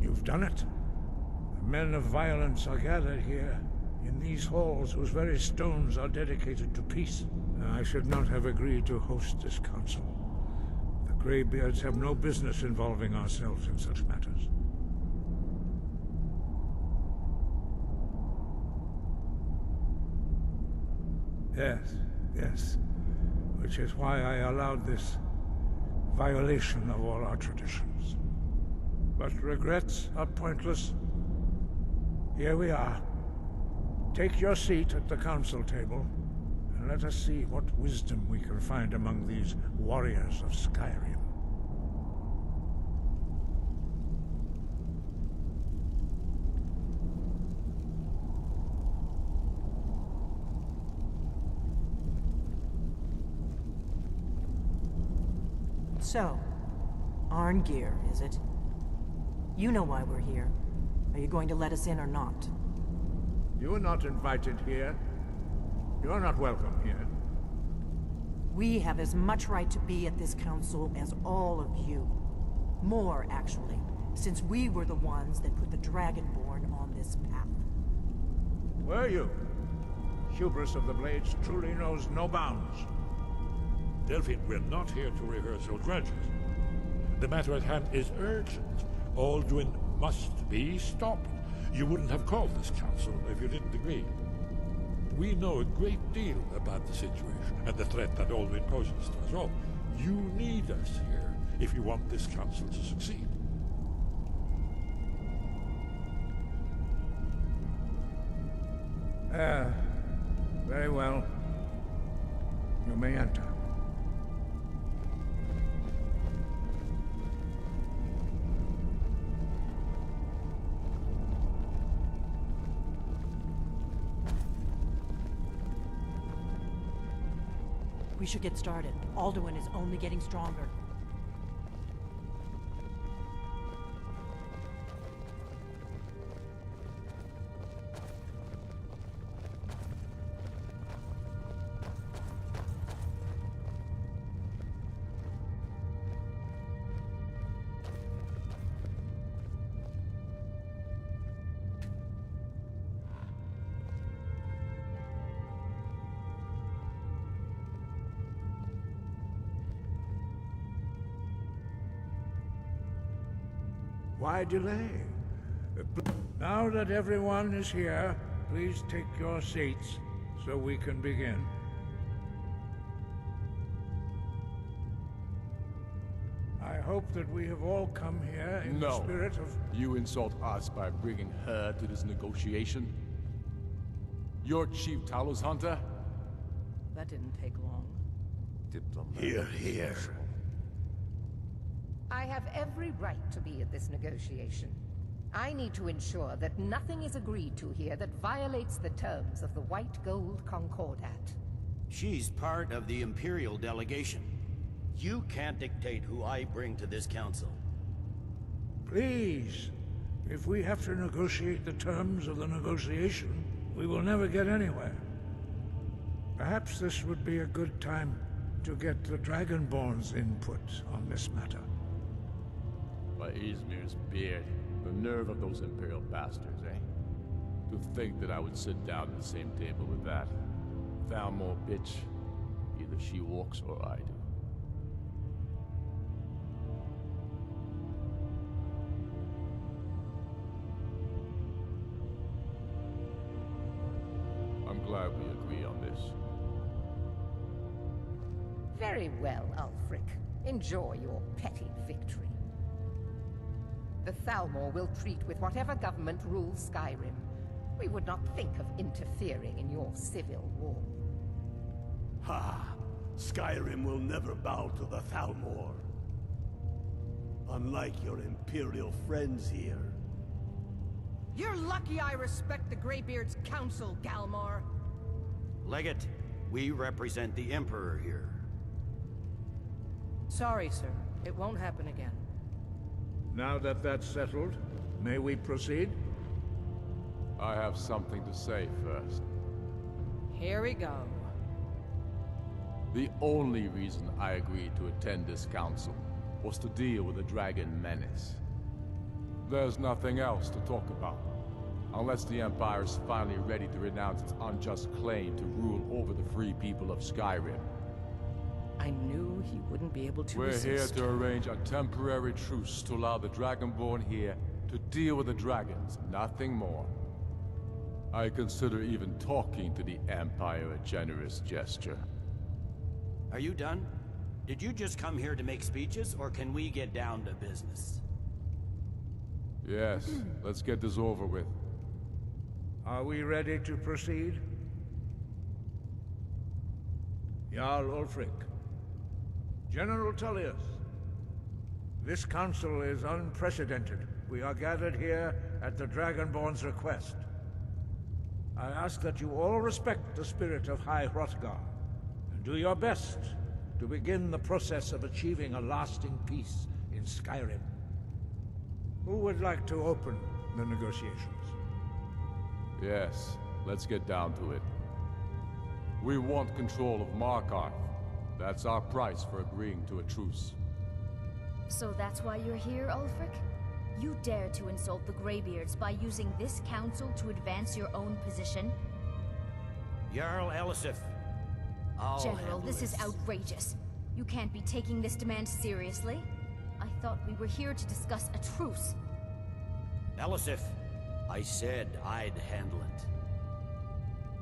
You've done it. The men of violence are gathered here, in these halls whose very stones are dedicated to peace. I should not have agreed to host this council. The Greybeards have no business involving ourselves in such matters. Yes. Which is why I allowed this violation of all our traditions. But regrets are pointless. Here we are. Take your seat at the council table, and let us see what wisdom we can find among these warriors of Skyrim. So, Arngeir, is it? You know why we're here. Are you going to let us in or not? You are not invited here. You are not welcome here. We have as much right to be at this council as all of you. More, actually, since we were the ones that put the Dragonborn on this path. Were you? Hubris of the Blades truly knows no bounds. Delphine, we're not here to rehearse your grudges. The matter at hand is urgent. Alduin must be stopped. You wouldn't have called this council if you didn't agree. We know a great deal about the situation and the threat that Alduin poses to us all. You need us here if you want this council to succeed. Very well. You may enter. We should get started. Alduin is only getting stronger. Why delay? Now that everyone is here, please take your seats so we can begin. I hope that we have all come here in the spirit of... You insult us by bringing her to this negotiation? You're Chief Talos Hunter? That didn't take long. Here. I have every right to be at this negotiation. I need to ensure that nothing is agreed to here that violates the terms of the White Gold Concordat. She's part of the Imperial delegation. You can't dictate who I bring to this council. Please, if we have to negotiate the terms of the negotiation, we will never get anywhere. Perhaps this would be a good time to get the Dragonborn's input on this matter. By Izmir's beard, the nerve of those Imperial bastards, eh? To think that I would sit down at the same table with that. Thalmor bitch. Either she walks or I do. I'm glad we agree on this. Very well, Ulfric. Enjoy your petty victory. The Thalmor will treat with whatever government rules Skyrim. We would not think of interfering in your civil war. Ha! Skyrim will never bow to the Thalmor. Unlike your Imperial friends here. You're lucky I respect the Greybeard's counsel, Galmar. Legate, we represent the Emperor here. Sorry, sir. It won't happen again. Now that that's settled, may we proceed? I have something to say first. Here we go. The only reason I agreed to attend this council was to deal with the dragon menace. There's nothing else to talk about. Unless the Empire is finally ready to renounce its unjust claim to rule over the free people of Skyrim. I knew he wouldn't be able to We're resist. here to arrange a temporary truce to allow the Dragonborn here to deal with the dragons, nothing more. I consider even talking to the Empire a generous gesture. Are you done? Did you just come here to make speeches, or can we get down to business? Yes, let's get this over with. Are we ready to proceed? Jarl Ulfric. General Tullius. This council is unprecedented. We are gathered here at the Dragonborn's request. I ask that you all respect the spirit of High Hrothgar, and do your best to begin the process of achieving a lasting peace in Skyrim. Who would like to open the negotiations? Yes, let's get down to it. We want control of Markarth. That's our price for agreeing to a truce. So that's why you're here, Ulfric? You dare to insult the Greybeards by using this council to advance your own position? Jarl Elisif. General, this is outrageous. You can't be taking this demand seriously. I thought we were here to discuss a truce. Elisif, I said I'd handle it.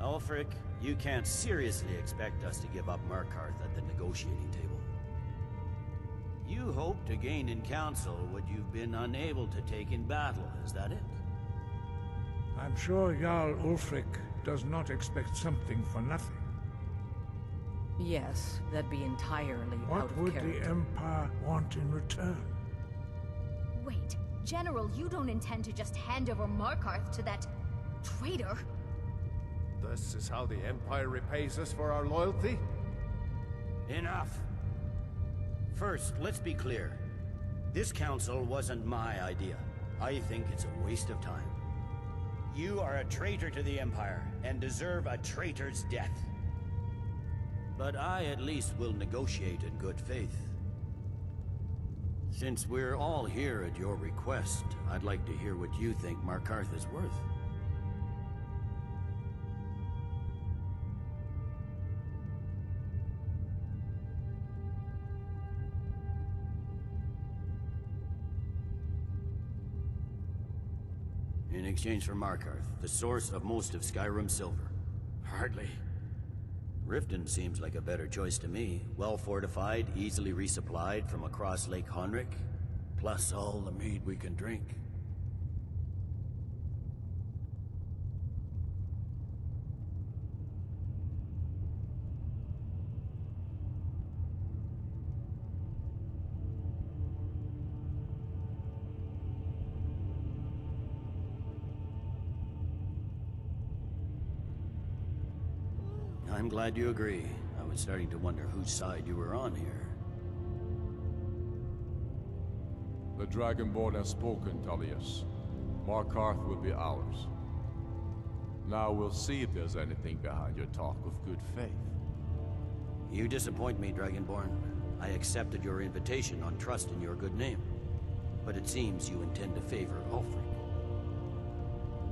Ulfric, you can't seriously expect us to give up Markarth at the negotiating table. You hope to gain in council what you've been unable to take in battle, is that it? I'm sure Jarl Ulfric does not expect something for nothing. Yes, that'd be entirely out What of would character. the Empire want in return? Wait, General, you don't intend to just hand over Markarth to that traitor? This is how the Empire repays us for our loyalty? Enough! First, let's be clear. This council wasn't my idea. I think it's a waste of time. You are a traitor to the Empire, and deserve a traitor's death. But I at least will negotiate in good faith. Since we're all here at your request, I'd like to hear what you think Markarth is worth. In exchange for Markarth, the source of most of Skyrim's silver. Hardly. Riften seems like a better choice to me. Well fortified, easily resupplied from across Lake Honric, plus all the mead we can drink. I'm glad you agree. I was starting to wonder whose side you were on here. The Dragonborn has spoken, Tullius. Markarth will be ours. Now we'll see if there's anything behind your talk of good faith. You disappoint me, Dragonborn. I accepted your invitation on trust in your good name. But it seems you intend to favor Ulfric.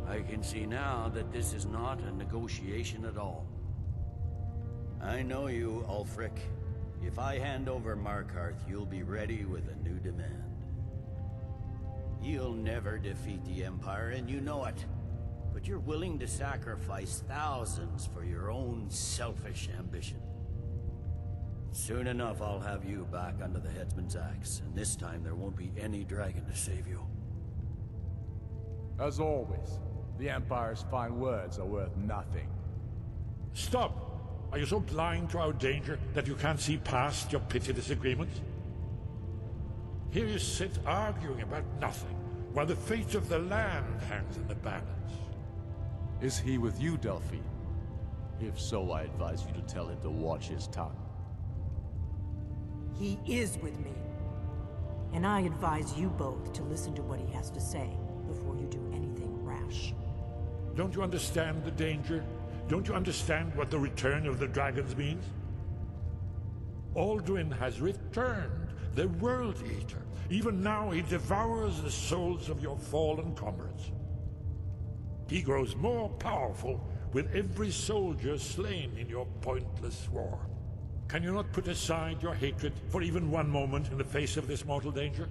I can see now that this is not a negotiation at all. I know you, Ulfric. If I hand over Markarth, you'll be ready with a new demand. You'll never defeat the Empire, and you know it. But you're willing to sacrifice thousands for your own selfish ambition. Soon enough, I'll have you back under the headsman's axe, and this time there won't be any dragon to save you. As always, the Empire's fine words are worth nothing. Stop! Are you so blind to our danger that you can't see past your petty disagreements? Here you sit arguing about nothing, while the fate of the land hangs in the balance. Is he with you, Delphine? If so, I advise you to tell him to watch his tongue. He is with me. And I advise you both to listen to what he has to say before you do anything rash. Don't you understand the danger? Don't you understand what the return of the dragons means? Alduin has returned. the World Eater. Even now he devours the souls of your fallen comrades. He grows more powerful with every soldier slain in your pointless war. Can you not put aside your hatred for even one moment in the face of this mortal danger?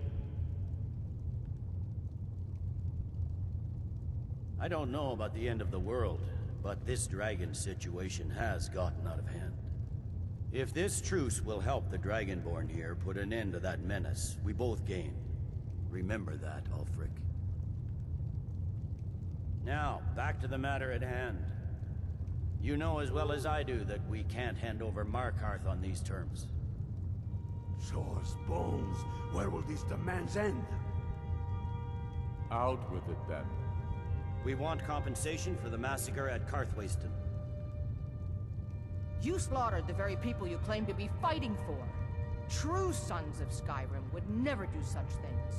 I don't know about the end of the world, but this dragon situation has gotten out of hand. If this truce will help the Dragonborn here put an end to that menace, we both gain. Remember that, Ulfric. Now, back to the matter at hand. You know as well as I do that we can't hand over Markarth on these terms. Shores, bones, where will these demands end? Out with it then. We want compensation for the massacre at Karthwasten. You slaughtered the very people you claim to be fighting for. True sons of Skyrim would never do such things.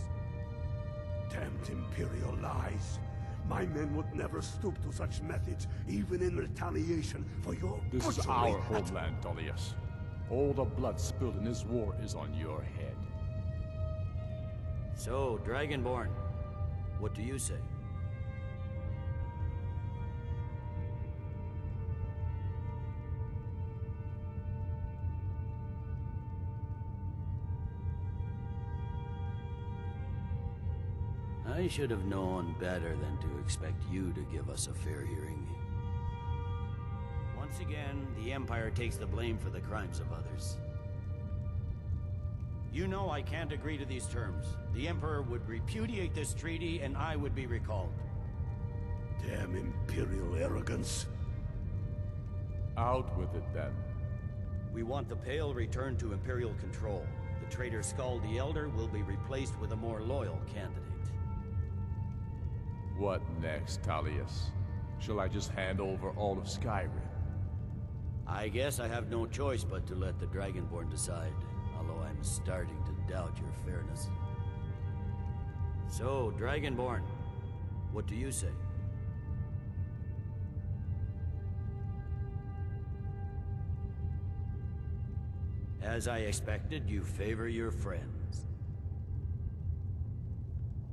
Damned Imperial lies. My men would never stoop to such methods, even in retaliation for your This is butchery our at- homeland, Tullius. All the blood spilled in this war is on your head. So, Dragonborn, what do you say? I should have known better than to expect you to give us a fair hearing. Once again, the Empire takes the blame for the crimes of others. You know I can't agree to these terms. The Emperor would repudiate this treaty and I would be recalled. Damn Imperial arrogance. Out with it then. We want the Pale returned to Imperial control. The traitor Skull the Elder will be replaced with a more loyal candidate. What next, Tullius? Shall I just hand over all of Skyrim? I guess I have no choice but to let the Dragonborn decide, although I'm starting to doubt your fairness. So, Dragonborn, what do you say? As I expected, you favor your friends.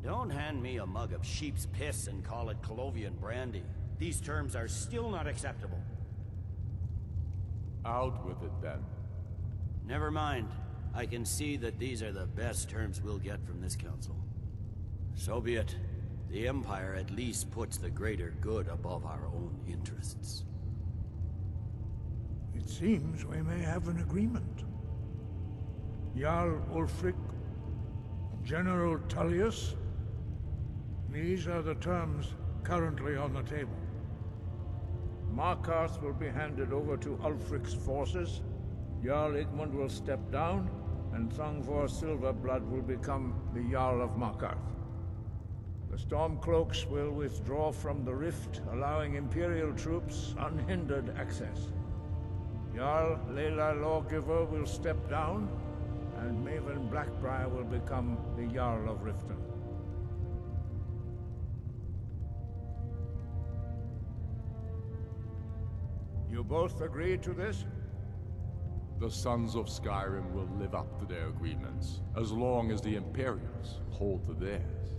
Don't hand me a mug of sheep's piss and call it Colovian brandy. These terms are still not acceptable. Out with it then. Never mind. I can see that these are the best terms we'll get from this council. So be it. The Empire at least puts the greater good above our own interests. It seems we may have an agreement. Jarl Ulfric, General Tullius, these are the terms currently on the table. Markarth will be handed over to Ulfric's forces, Jarl Igmund will step down, and Thongvor Silverblood will become the Jarl of Markarth. The Stormcloaks will withdraw from the Rift, allowing Imperial troops unhindered access. Jarl Layla Lawgiver will step down, and Maven Blackbriar will become the Jarl of Riften. You both agree to this? The Sons of Skyrim will live up to their agreements, as long as the Imperials hold to theirs.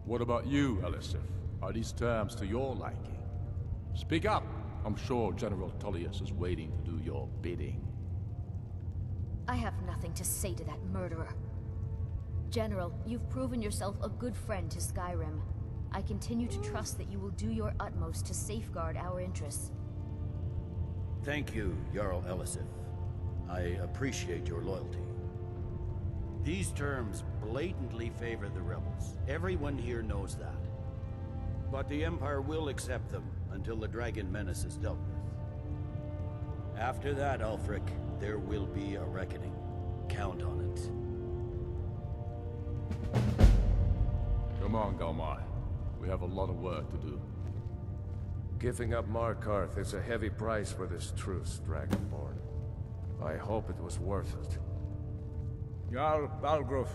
What about you, Elisif? Are these terms to your liking? Speak up! I'm sure General Tullius is waiting to do your bidding. I have nothing to say to that murderer. General, you've proven yourself a good friend to Skyrim. I continue to trust that you will do your utmost to safeguard our interests. Thank you, Jarl Elisif. I appreciate your loyalty. These terms blatantly favor the rebels. Everyone here knows that. But the Empire will accept them until the Dragon Menace is dealt with. After that, Ulfric, there will be a reckoning. Count on it. Come on, Galmar. We have a lot of work to do. Giving up Markarth is a heavy price for this truce, Dragonborn. I hope it was worth it. Jarl Balgruf,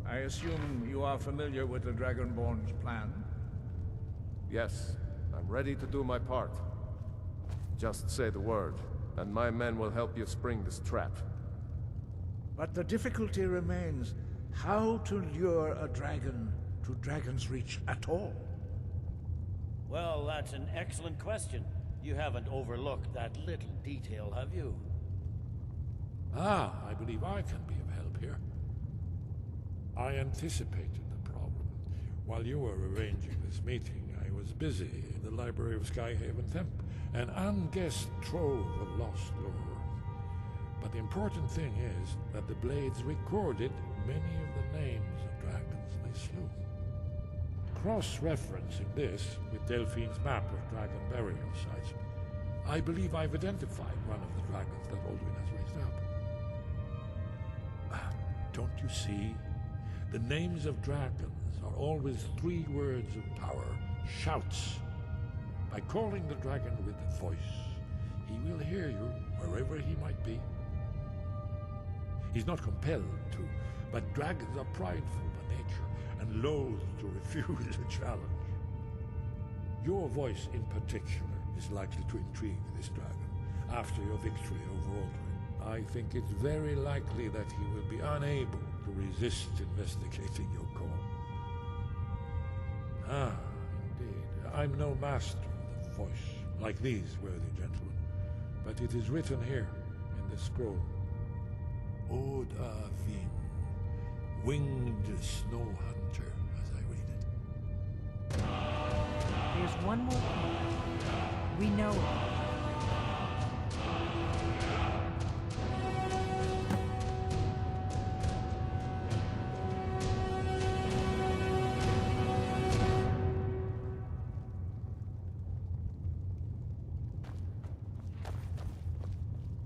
I assume you are familiar with the Dragonborn's plan? Yes, I'm ready to do my part. Just say the word, and my men will help you spring this trap. But the difficulty remains how to lure a dragon to Dragon's Reach at all. Well, that's an excellent question. You haven't overlooked that little detail, have you? Ah, I believe I can be of help here. I anticipated the problem. While you were arranging this meeting, I was busy in the library of Skyhaven Temp, an unguessed trove of lost lore. But the important thing is that the blades recorded many of the names of dragons they slew. Cross-referencing this with Delphine's map of dragon burial sites, I believe I've identified one of the dragons that Alduin has raised up. Don't you see? The names of dragons are always 3 words of power, shouts. By calling the dragon with a voice, he will hear you wherever he might be. He's not compelled to, but dragons are prideful by nature and loath to refuse a challenge. Your voice in particular is likely to intrigue this dragon after your victory over Alduin. I think it's very likely that he will be unable to resist investigating your call. Ah, indeed. I'm no master of the voice, like these worthy gentlemen, but it is written here in the scroll. Odahviing, winged snow hunter, as I read it. There's one more thing we know about.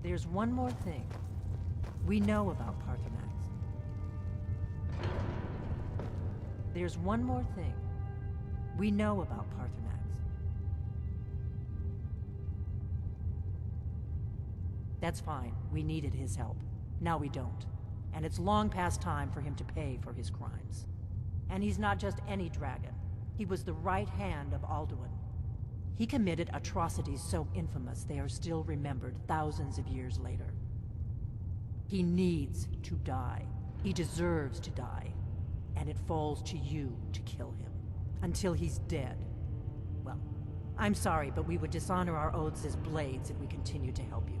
There's one more thing we know about Parthenax. There's one more thing we know about Parthenax. That's fine. We needed his help. Now we don't. And it's long past time for him to pay for his crimes. And he's not just any dragon. He was the right hand of Alduin. He committed atrocities so infamous they are still remembered thousands of years later. He needs to die. He deserves to die. And it falls to you to kill him. Until he's dead. Well, I'm sorry, but we would dishonor our oaths as blades if we continue to help you.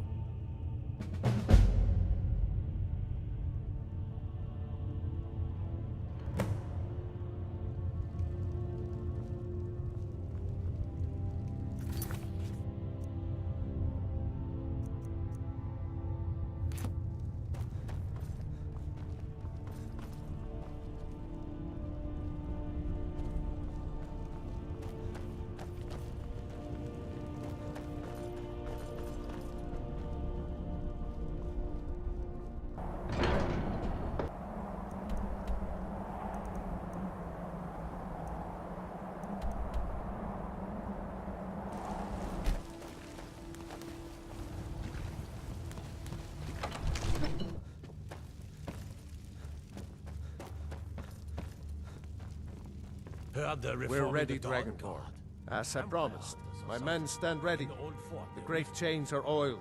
We're ready, Dragonborn. As I promised, my men stand ready. The great chains are oiled.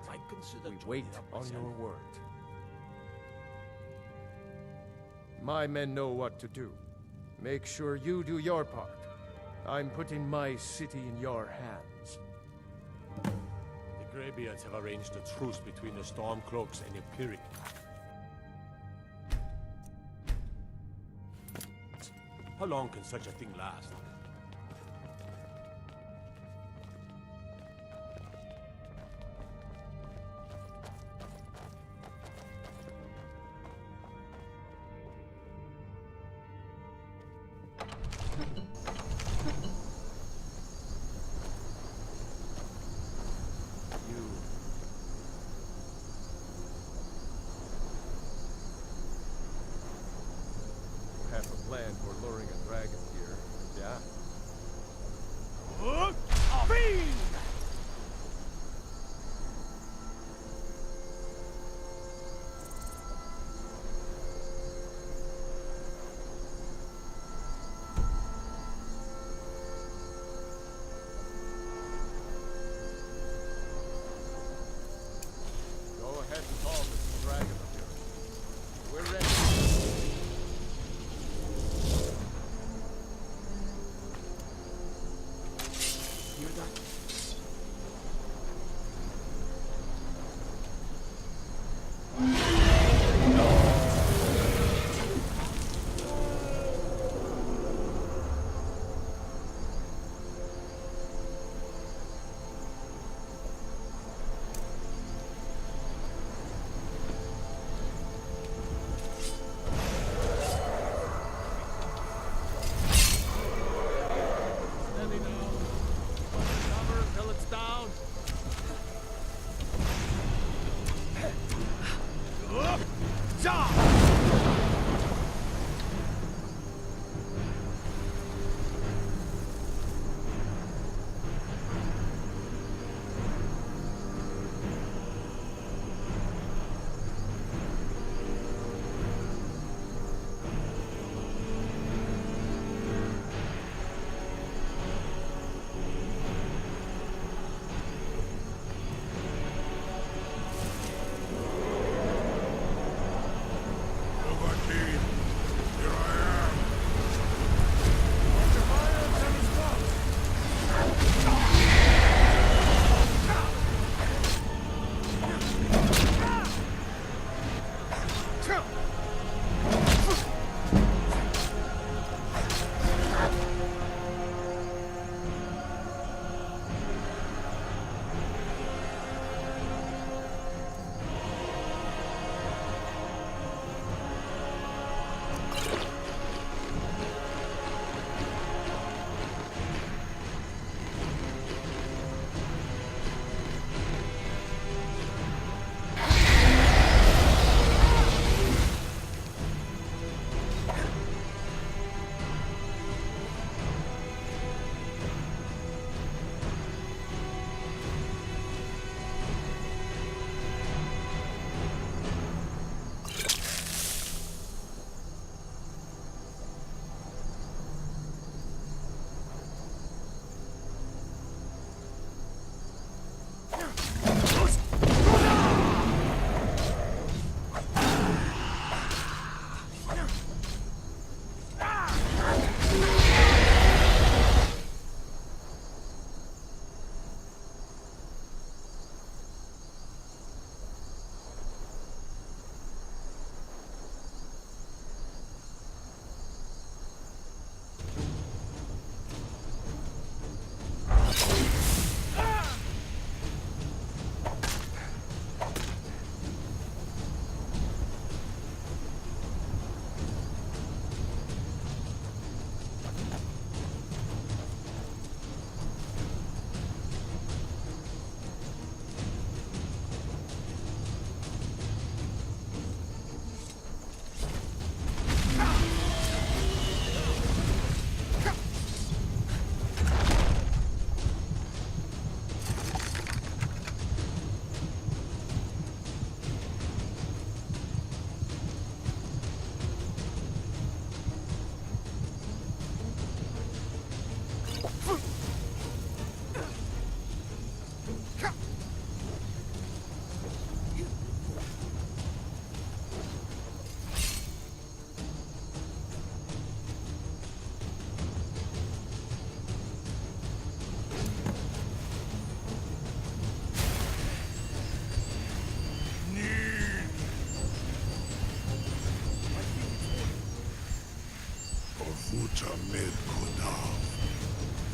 We wait on your word. My men know what to do. Make sure you do your part. I'm putting my city in your hands. The Greybeards have arranged a truce between the Stormcloaks and Empiric. How long can such a thing last? Have a plan for luring a dragon here, yeah? Odahviing! Go ahead and call this dragon of yours. We're ready. Hear that?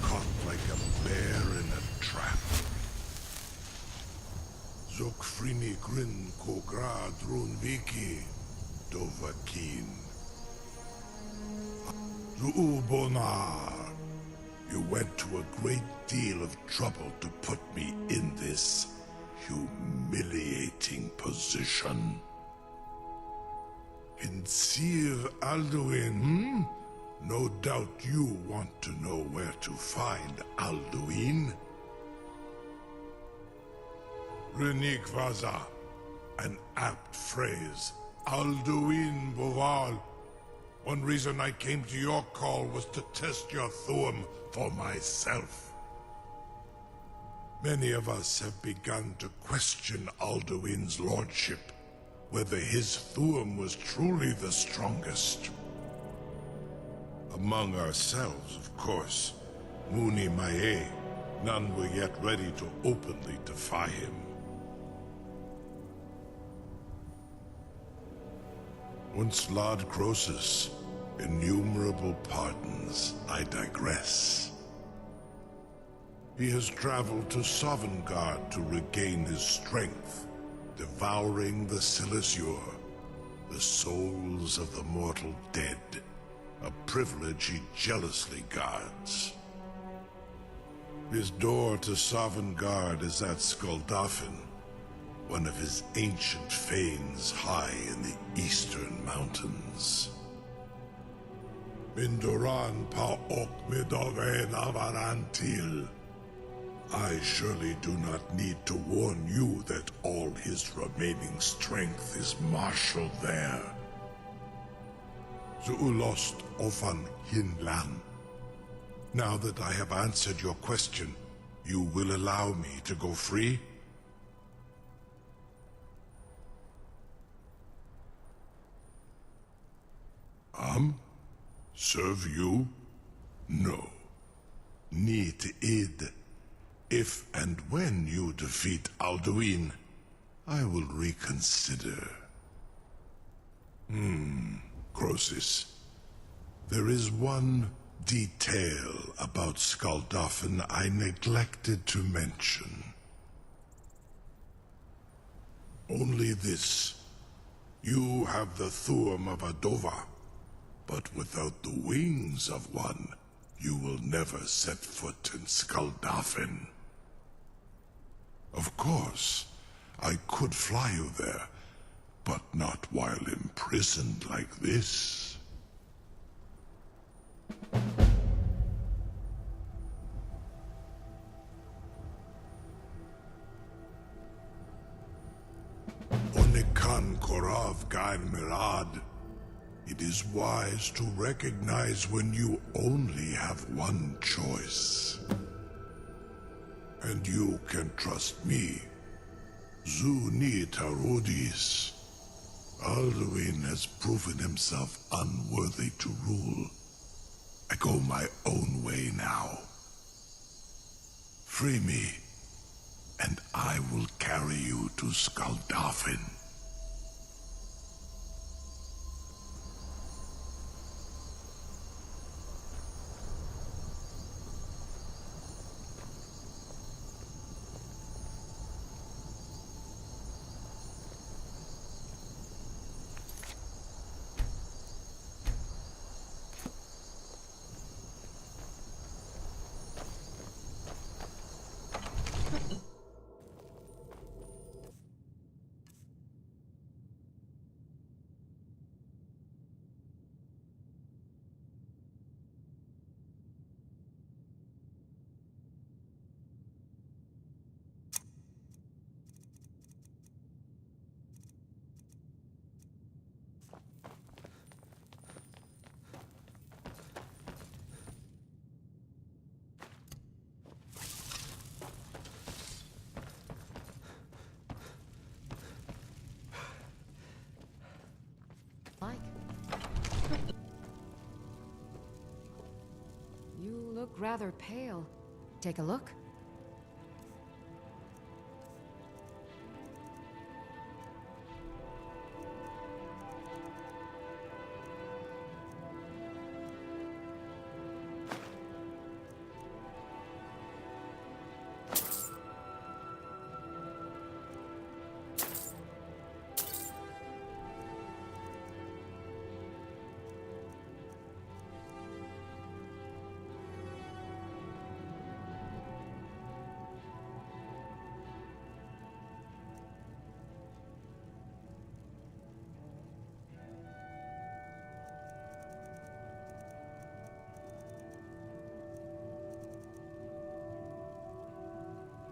Caught like a bear in a trap. Zokfrini grin kogra drunviki Odahviing. Zuubonar, you went to a great deal of trouble to put me in this humiliating position. Sir Alduin, No doubt you want to know where to find Alduin. Renikvaza, an apt phrase. Alduin Boval. One reason I came to your call was to test your Thuum for myself. Many of us have begun to question Alduin's lordship. whether his Thuum was truly the strongest. Among ourselves, of course, Muni Mae, none were yet ready to openly defy him. Once Lord Croesus, innumerable pardons, I digress. He has traveled to Sovngarde to regain his strength, devouring the Silesur, the souls of the mortal dead, a privilege he jealously guards. His door to Sovngarde is at Skuldafn, one of his ancient fanes high in the eastern mountains. Mindoran pa ok midoven avarantil. I surely do not need to warn you that all his remaining strength is marshaled there. Zuulost ofan hinlan. Now that I have answered your question, you will allow me to go free? Serve you? No. Need id. If and when you defeat Odahviing, I will reconsider. Croesus. There is one detail about Skuldafn I neglected to mention. Only this. You have the Thuum of Adova, but without the wings of one, you will never set foot in Skuldafn. Of course, I could fly you there, but not while imprisoned like this. Onikan Korav Gain Mirad. It is wise to recognize when you only have one choice. And you can trust me. Zuni Tarudis. Odahviing has proven himself unworthy to rule. I go my own way now. Free me, and I will carry you to Skuldafn. You look rather pale. Take a look.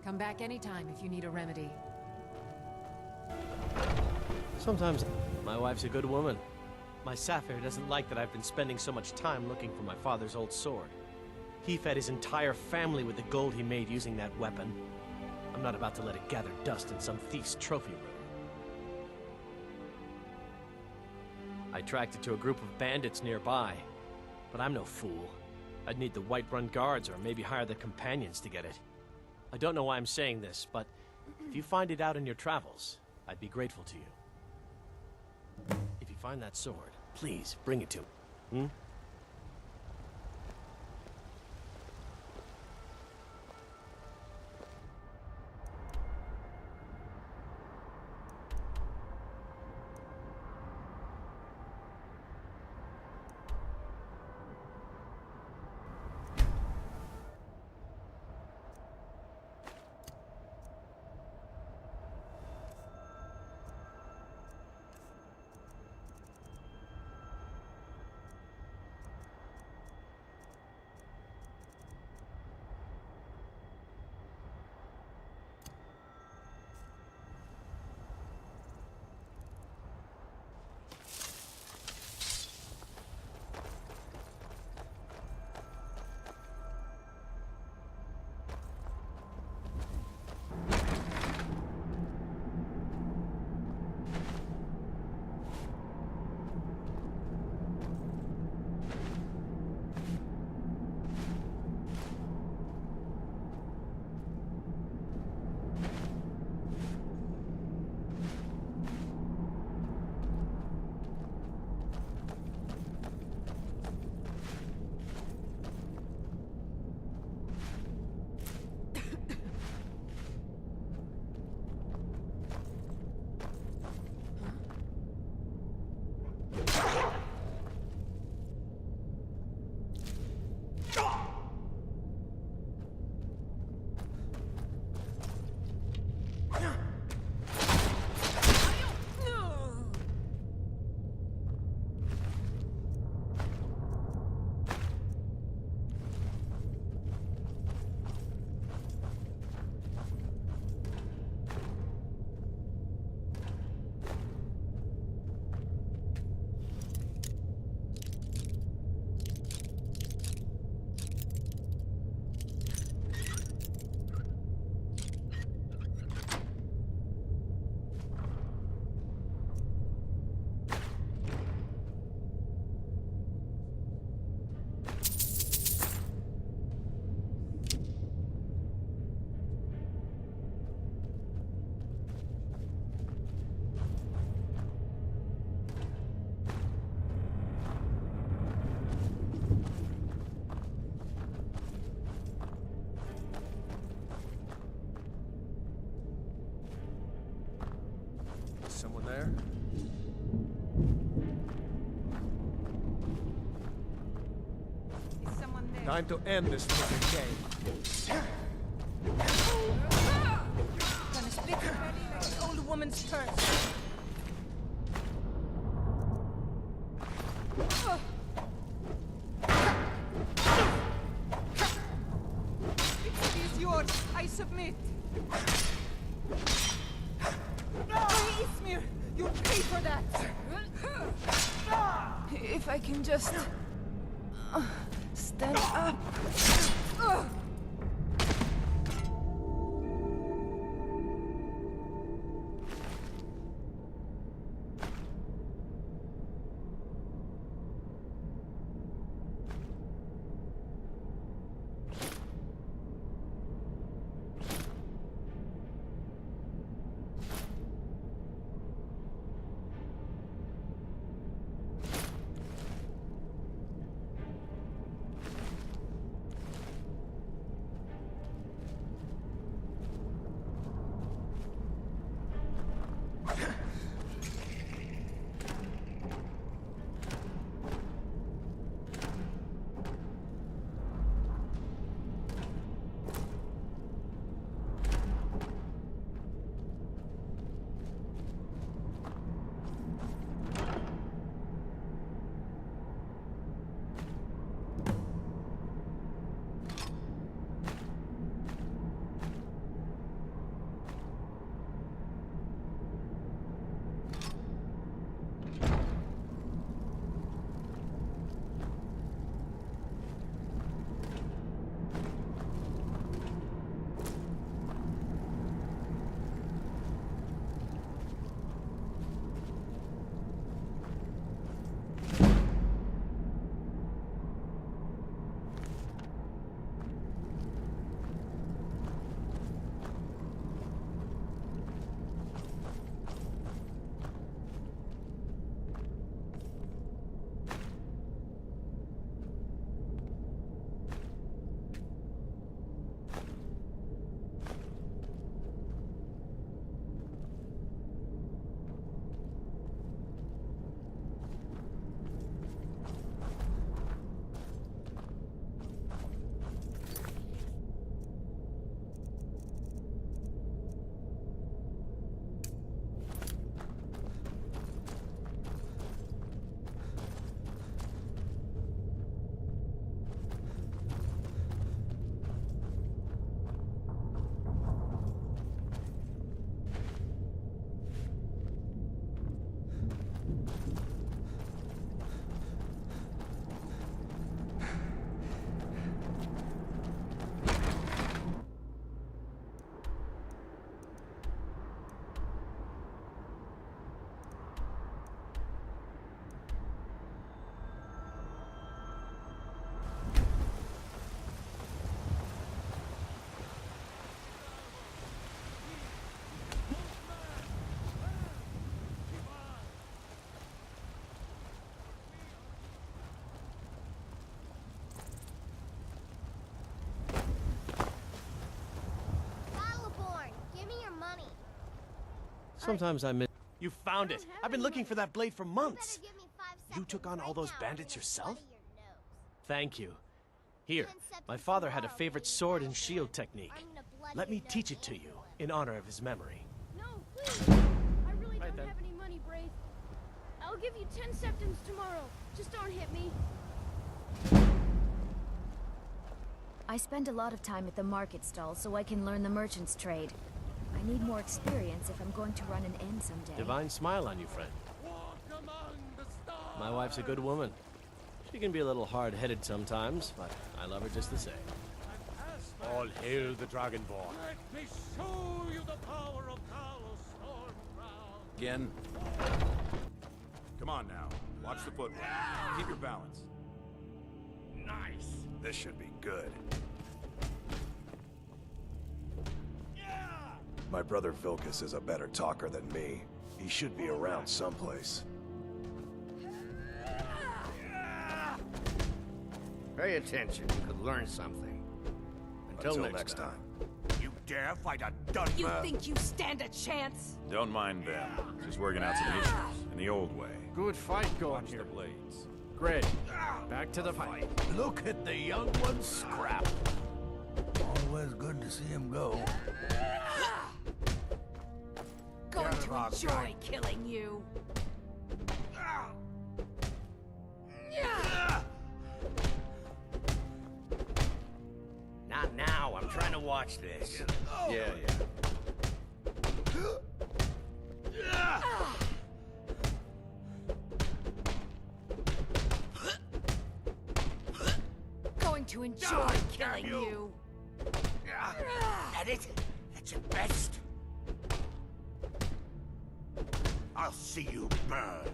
Come back anytime if you need a remedy. Sometimes my wife's a good woman. My Sapphire doesn't like that I've been spending so much time looking for my father's old sword. He fed his entire family with the gold he made using that weapon. I'm not about to let it gather dust in some thief's trophy room. I tracked it to a group of bandits nearby. But I'm no fool. I'd need the Whiterun guards or maybe hire the companions to get it. I don't know why I'm saying this, but if you find it out in your travels, I'd be grateful to you. If you find that sword, please bring it to me. Hmm? Someone there? Is someone there? Time to end this little game. Gonna spit already like an old woman's purse. Victory is yours. I submit. Ismir, you'll pay for that. If I can just stand up. Sometimes I miss... You found it! I've been looking for that blade for months! You took on all those bandits yourself? Thank you. Here, my father had a favorite sword and shield technique. Let me teach it to you, in honor of his memory. No, please! I really don't have any money, Braith. I'll give you 10 septims tomorrow. Just don't hit me. I spend a lot of time at the market stall so I can learn the merchant's trade. I need more experience if I'm going to run an inn someday. Divine smile on you, friend. My wife's a good woman. She can be a little hard-headed sometimes, but I love her just the same. All hail the Dragonborn. Let me show you the power of Talos Stormcrown. Again? Come on now. Watch the footwork. Keep your balance. Nice. This should be good. My brother Vilcus is a better talker than me. He should be around someplace. Pay attention. You could learn something. Until next time. You dare fight a Dunmer? You think you stand a chance? Don't mind them. Just working out some issues in the old way. Good fight going Watch here. the blades. Great. Back to the fight. Look at the young ones scrap. Always good to see him go. Going to enjoy killing you. Not now. I'm trying to watch this. Yeah. Going to enjoy killing you. That it? That's your best? I'll see you burn.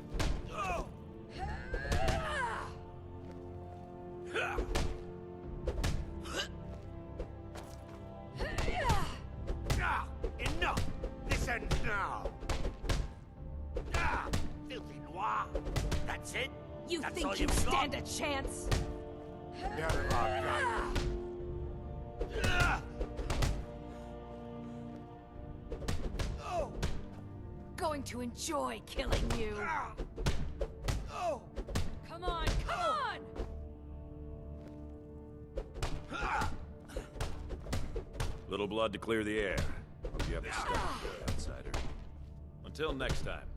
Enough! This ends now! Filthy noir! That's it? You That's think all you you've stand got? a chance? Going to enjoy killing you. Come on, come on! Little blood to clear the air. Hope you have the stuff good, outsider. Until next time.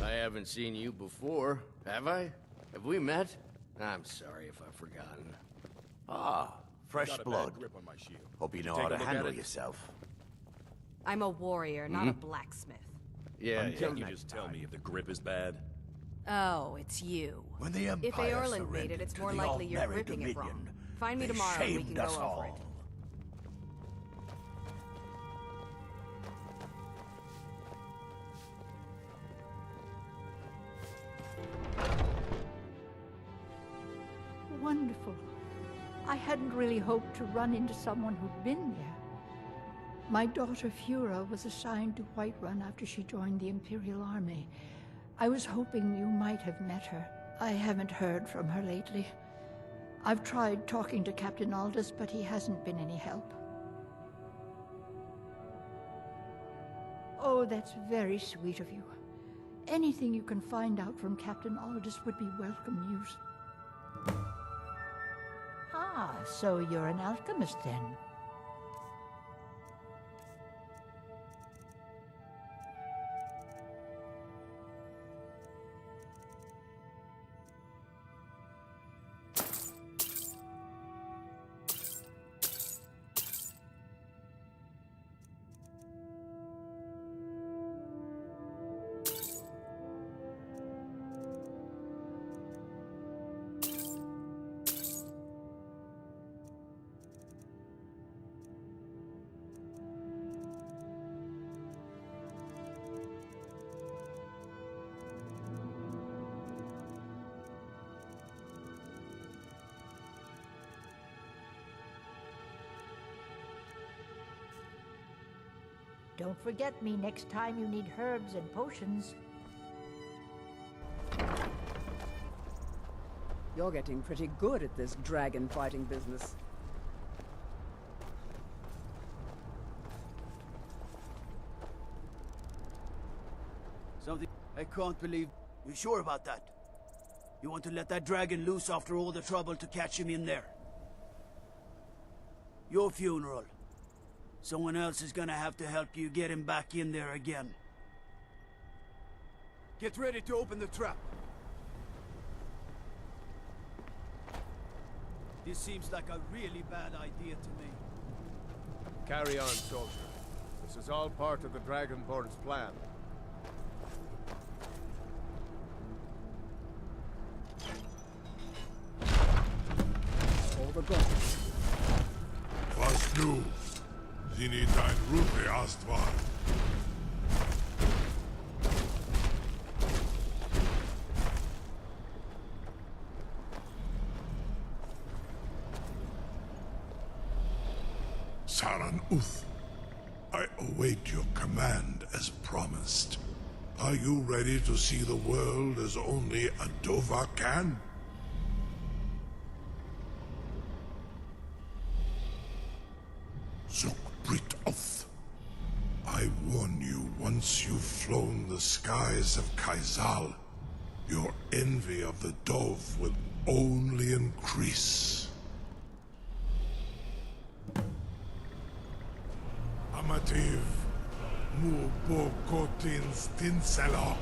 I haven't seen you before, have I? Have we met? I'm sorry if I've forgotten. Ah, fresh Got a bad blood. grip on my shield. Hope you know Take how a to look handle at it. yourself. I'm a warrior, not a blacksmith. Yeah, Can't you just tell me if the grip is bad? Oh, it's you. When the If Empire Aorlan made surrendered it, it's to more the likely you're All-Merry gripping it Dominion, wrong. Find me they tomorrow and we can shamed go us over all. it. Wonderful. I hadn't really hoped to run into someone who'd been there. My daughter Fura was assigned to Whiterun after she joined the Imperial Army. I was hoping you might have met her. I haven't heard from her lately. I've tried talking to Captain Aldous, but he hasn't been any help. Oh, that's very sweet of you. Anything you can find out from Captain Aldous would be welcome news. Ah, so you're an alchemist then? Don't forget me next time you need herbs and potions. You're getting pretty good at this dragon fighting business. Something I can't believe. You sure about that? You want to let that dragon loose after all the trouble to catch him in there? Your funeral. Someone else is gonna have to help you get him back in there again. Get ready to open the trap. This seems like a really bad idea to me. Carry on, soldier. This is all part of the Dragonborn's plan. All the guns. Was du? Sie nicht ein Rufe erst war. Saran Uth, I await your command as promised. Are you ready to see the world as only a Dova can? Zukbrit Oth, I warn you, once you've flown the skies of Kaizal, your envy of the Dove will only increase. Amativ, mu bo kotin stinselo.